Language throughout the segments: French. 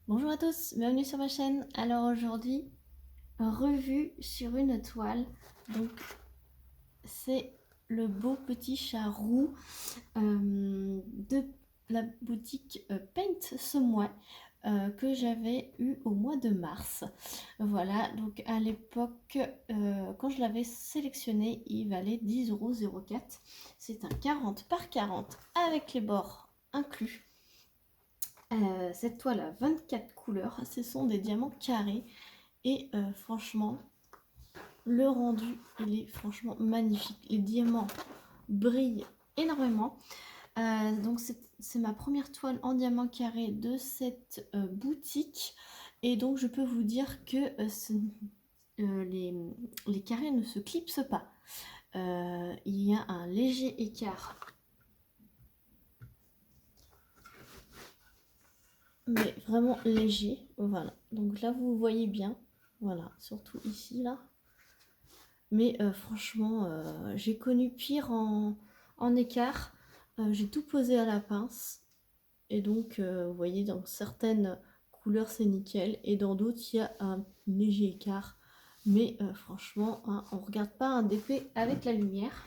Bonjour à tous, bienvenue sur ma chaîne. Alors aujourd'hui, revue sur une toile. Donc c'est le beau petit chat roux de la boutique Paint Somewhere que j'avais eu au mois de mars. Voilà, donc à l'époque, quand je l'avais sélectionné, il valait 10,04 €. C'est un 40 par 40 avec les bords inclus. Cette toile a 24 couleurs, ce sont des diamants carrés et franchement le rendu il est franchement magnifique. Les diamants brillent énormément. Donc c'est ma première toile en diamant carré de cette boutique et donc je peux vous dire que les carrés ne se clipsent pas. Il y a un léger écart, mais vraiment léger. Voilà, donc là vous voyez bien, voilà, surtout ici là. Mais franchement, j'ai connu pire en écart. J'ai tout posé à la pince. Et donc, vous voyez, dans certaines couleurs, c'est nickel. Et dans d'autres, il y a un léger écart. Mais franchement, hein, on ne regarde pas un défait avec la lumière.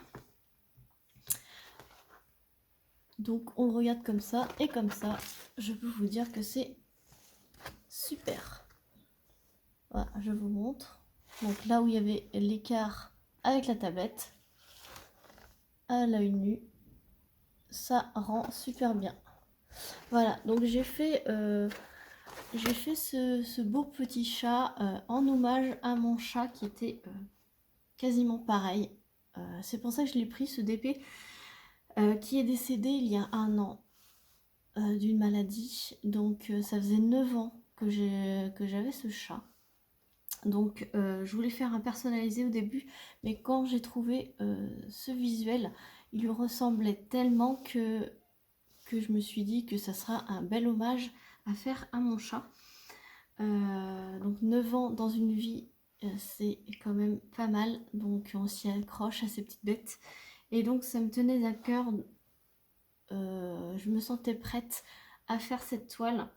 Donc, on regarde comme ça et comme ça. Je peux vous dire que c'est super. Voilà, je vous montre. Donc là où il y avait l'écart avec la tablette, à l'œil nu, ça rend super bien. Voilà, donc j'ai fait ce beau petit chat en hommage à mon chat qui était quasiment pareil. C'est pour ça que je l'ai pris, ce DP, qui est décédé il y a 1 an d'une maladie. Donc ça faisait 9 ans que j'avais ce chat. Donc je voulais faire un personnalisé au début, mais quand j'ai trouvé ce visuel, il lui ressemblait tellement que je me suis dit que ça sera un bel hommage à faire à mon chat. Donc 9 ans dans une vie, c'est quand même pas mal, donc on s'y accroche à ces petites bêtes. Et donc ça me tenait à cœur, je me sentais prête à faire cette toile.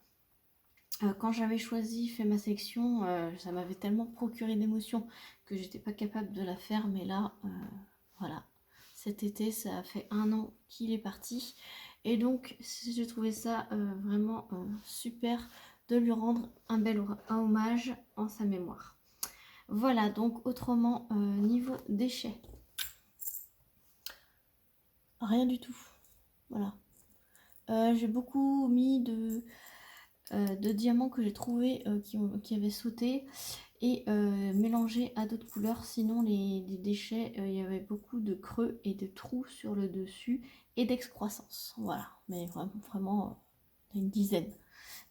Quand j'avais fait ma sélection, ça m'avait tellement procuré d'émotions que j'étais pas capable de la faire, mais là, voilà, cet été, ça a fait 1 an qu'il est parti. Et donc, j'ai trouvé ça vraiment super de lui rendre un bel hommage en sa mémoire. Voilà, donc autrement, niveau déchets, rien du tout. Voilà. J'ai beaucoup mis de diamants que j'ai trouvé qui avaient sauté et mélangé à d'autres couleurs. Sinon, les déchets, il y avait beaucoup de creux et de trous sur le dessus et d'excroissance. Voilà, mais vraiment une dizaine.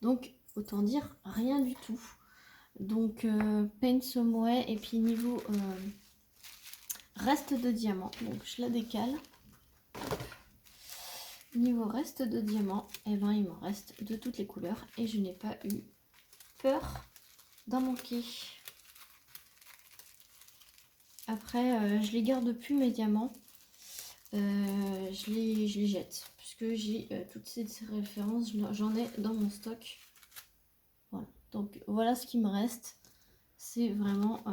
Donc, autant dire rien du tout. Donc, Paint Somewhere, et puis niveau reste de diamant, donc je la décale. Niveau reste de diamant, et ben, il m'en reste de toutes les couleurs et je n'ai pas eu peur d'en manquer. Après, je les garde plus mes diamants. Je les jette puisque j'ai toutes ces références, j'en ai dans mon stock. Voilà, donc voilà ce qui me reste. C'est vraiment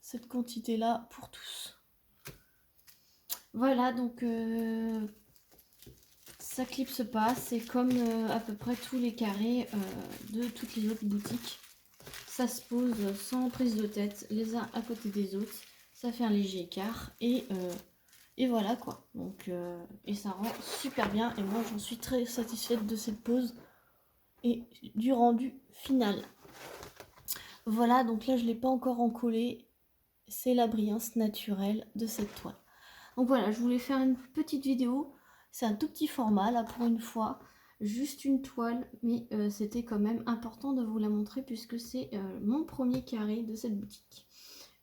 cette quantité là pour tous. Voilà, donc ça clipse pas, c'est comme à peu près tous les carrés de toutes les autres boutiques. Ça se pose sans prise de tête, les uns à côté des autres. Ça fait un léger écart et voilà quoi. Donc et ça rend super bien et moi j'en suis très satisfaite de cette pose et du rendu final. Voilà, donc là je l'ai pas encore encollé. C'est la brillance naturelle de cette toile. Donc voilà, je voulais faire une petite vidéo. C'est un tout petit format là pour une fois. Juste une toile, mais c'était quand même important de vous la montrer puisque c'est mon premier carré de cette boutique.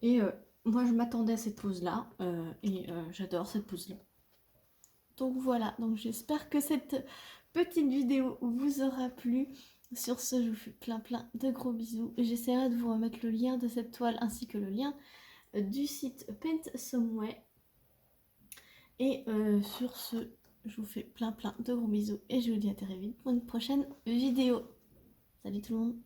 Et moi je m'attendais à cette pose là et j'adore cette pose là. Donc voilà, donc j'espère que cette petite vidéo vous aura plu. Sur ce, je vous fais plein de gros bisous. J'essaierai de vous remettre le lien de cette toile ainsi que le lien du site Paint Somewhere. Et sur ce, je vous fais plein de gros bisous et je vous dis à très vite pour une prochaine vidéo. Salut tout le monde.